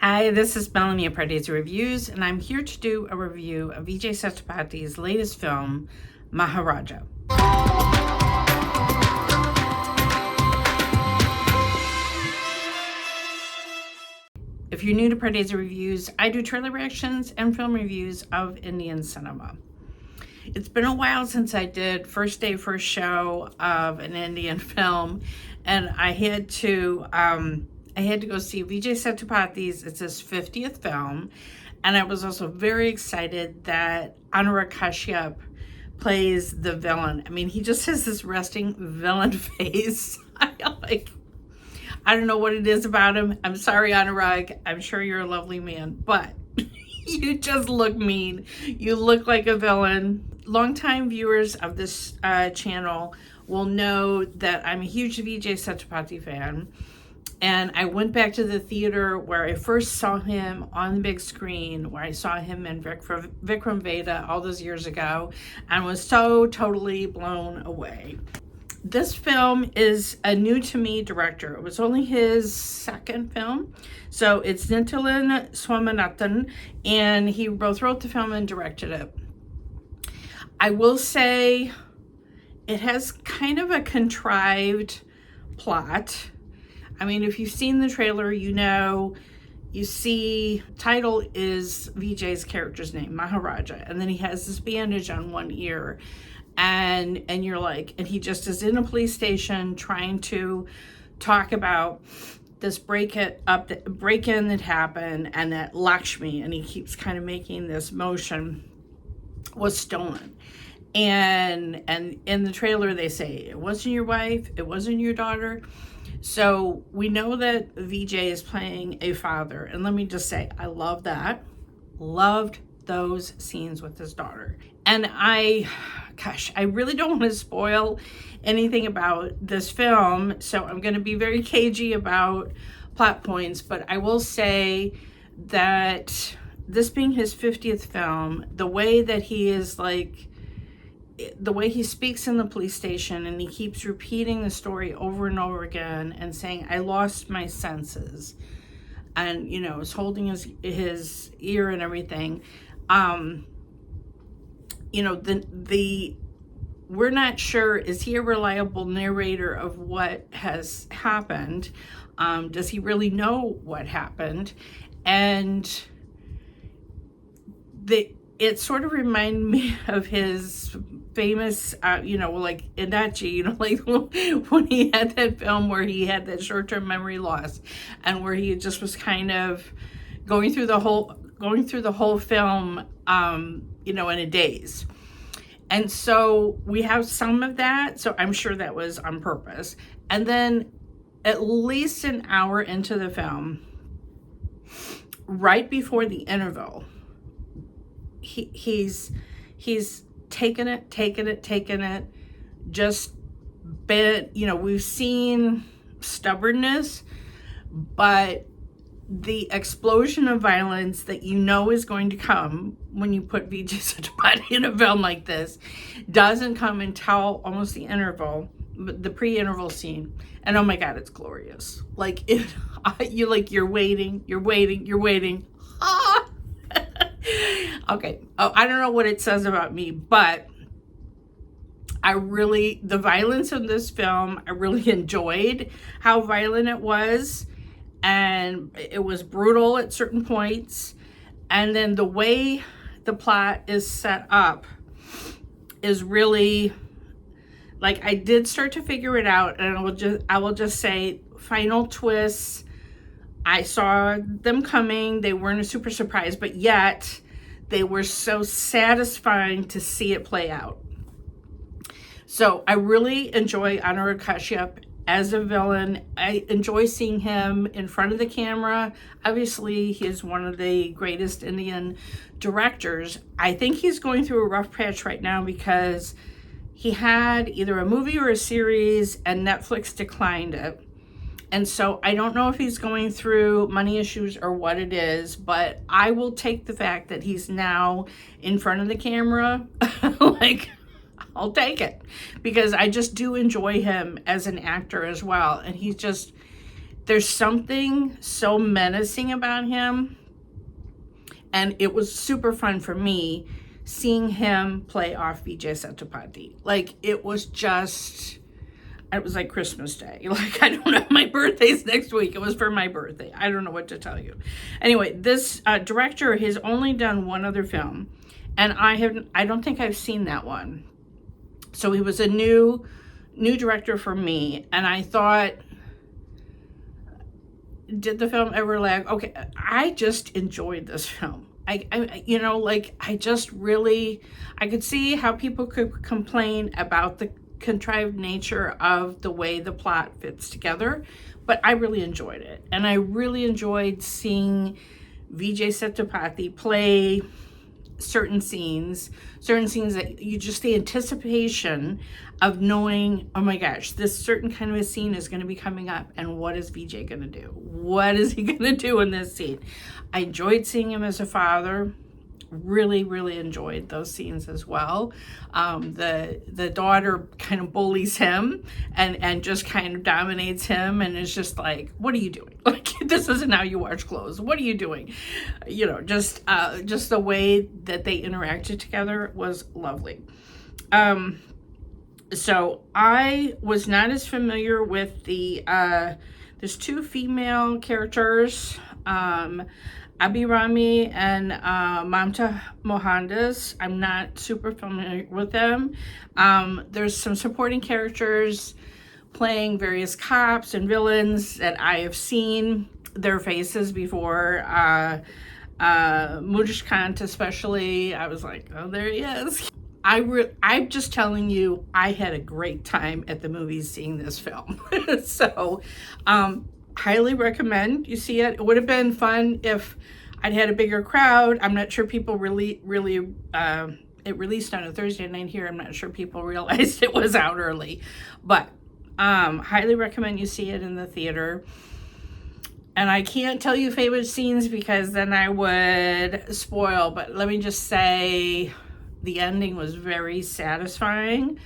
Hi, this is Melanie at Pardesi Reviews, and I'm here to do a review of Vijay Sethupathi's latest film, Maharaja. If you're new to Pardesi Reviews, I do trailer reactions and film reviews of Indian cinema. It's been a while since I did first day, first show of an Indian film, and I had to go see Vijay Sethupathi's, it's his 50th film, and I was also very excited that Anurag Kashyup plays the villain. I mean, he just has this resting villain face. I don't know what it is about him. I'm sorry, Anurag. I'm sure you're a lovely man, but you just look mean. You look like a villain. Longtime viewers of this channel will know that I'm a huge Vijay Sethupathi fan. And I went back to the theater where I first saw him on the big screen, where I saw him in Vikram Vedha all those years ago, and was so totally blown away. This film is a new to me director. It was only his second film. So it's Nithilan Swaminathan, and he both wrote the film and directed it. I will say it has kind of a contrived plot. I mean, if you've seen the trailer, you see, title is Vijay's character's name, Maharaja, and then he has this bandage on one ear, and you're like, and he just is in a police station trying to talk about this break-in that happened, and that Lakshmi, and he keeps kind of making this motion, was stolen. And in the trailer they say, it wasn't your wife, it wasn't your daughter. So we know that Vijay is playing a father. And let me just say, I love that. Loved those scenes with his daughter. And I really don't want to spoil anything about this film. So I'm going to be very cagey about plot points. But I will say that this being his 50th film, the way that he is the way he speaks in the police station, and he keeps repeating the story over and over again and saying, I lost my senses, and is holding his ear and everything. We're not sure, is he a reliable narrator of what has happened? Does he really know what happened? And it sort of reminded me of his famous, like Inachi, like when he had that film where he had that short-term memory loss, and where he just was kind of going through the whole film, in a daze. And so we have some of that. So I'm sure that was on purpose. And then at least an hour into the film, right before the interval, he's taken it, just been, we've seen stubbornness, but the explosion of violence that is going to come when you put Vijay Sethupathi in a film like this doesn't come until almost the interval, the pre-interval scene. And oh my God, it's glorious. You're waiting. Ah! Okay. Oh, I don't know what it says about me, but the violence in this film, I really enjoyed how violent it was, and it was brutal at certain points. And then the way the plot is set up is really, I did start to figure it out, and I will just say, final twists, I saw them coming. They weren't a super surprise, but yet they were so satisfying to see it play out. So I really enjoy Anurag Kashyup as a villain. I enjoy seeing him in front of the camera. Obviously, he is one of the greatest Indian directors. I think he's going through a rough patch right now because he had either a movie or a series, and Netflix declined it. And so I don't know if he's going through money issues or what it is, but I will take the fact that he's now in front of the camera. I'll take it, because I just do enjoy him as an actor as well. And he's just, there's something so menacing about him, and it was super fun for me seeing him play off Vijay Sethupathi. Like, it was like Christmas Day. Like, I don't know, my birthday's next week. It was for my birthday. I don't know what to tell you. Anyway, this director has only done one other film, and I don't think I've seen that one. So he was a new director for me, and I thought, did the film ever lag? Okay, I just enjoyed this film. I you know, like, I could see how people could complain about the contrived nature of the way the plot fits together, but I really enjoyed it. And I really enjoyed seeing Vijay Sethupathi play certain scenes that you just, the anticipation of knowing, oh my gosh, this certain kind of a scene is going to be coming up, and what is Vijay going to do? What is he going to do in this scene? I enjoyed seeing him as a father. Really, really enjoyed those scenes as well. The daughter kind of bullies him and just kind of dominates him, and is just like, what are you doing? Like, this isn't how you wash clothes. What are you doing? You know, just the way that they interacted together was lovely. So I was not as familiar with there's two female characters, Abhirami and Mamta Mohandas. I'm not super familiar with them. There's some supporting characters playing various cops and villains that I have seen their faces before. Munishkanth especially, I was like, oh, there he is. I'm just telling you, I had a great time at the movies seeing this film. So, highly recommend you see it. It would have been fun if I'd had a bigger crowd. I'm not sure people really, it released on a Thursday night here. I'm not sure people realized it was out early, but highly recommend you see it in the theater. And I can't tell you favorite scenes because then I would spoil, but let me just say the ending was very satisfying.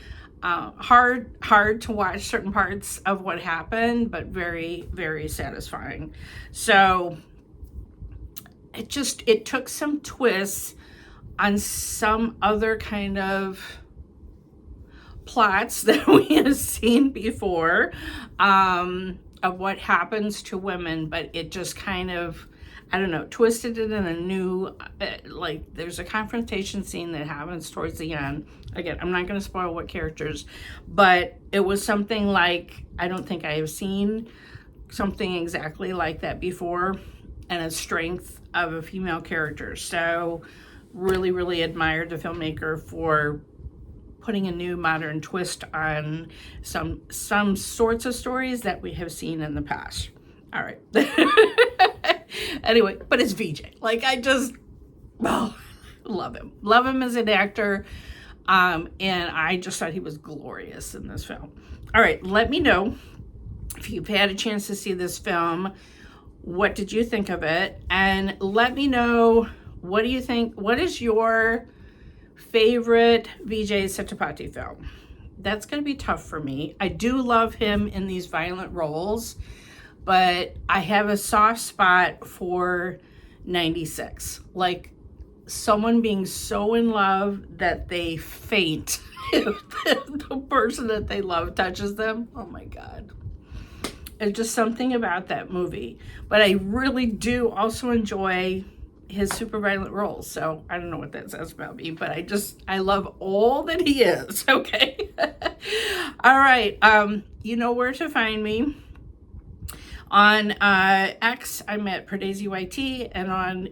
Hard to watch certain parts of what happened, but very, very satisfying. So it took some twists on some other kind of plots that we have seen before, of what happens to women, but it just kind of, I don't know, twisted it in a new, like, there's a confrontation scene that happens towards the end. Again, I'm not going to spoil what characters, but it was something like, I don't think I have seen something exactly like that before, and a strength of a female character. So really, really admired the filmmaker for putting a new modern twist on some sorts of stories that we have seen in the past. All right. Anyway, but it's Vijay. Like, I just, love him. Love him as an actor. And I just thought he was glorious in this film. All right, let me know if you've had a chance to see this film. What did you think of it? And let me know, what do you think? What is your favorite Vijay Sethupathi film? That's going to be tough for me. I do love him in these violent roles, but I have a soft spot for 96. Like, someone being so in love that they faint if the person that they love touches them. Oh my God. It's just something about that movie. But I really do also enjoy his super violent roles. So I don't know what that says about me, but I love all that he is. Okay. All right. You know where to find me. On X, I'm at Pardesi YT, and on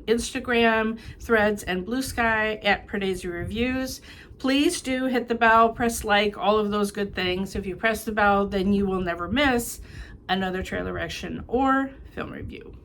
Instagram, Threads, and Blue Sky at Pardesi Reviews. Please do hit the bell, press like, all of those good things. If you press the bell, then you will never miss another trailer reaction or film review.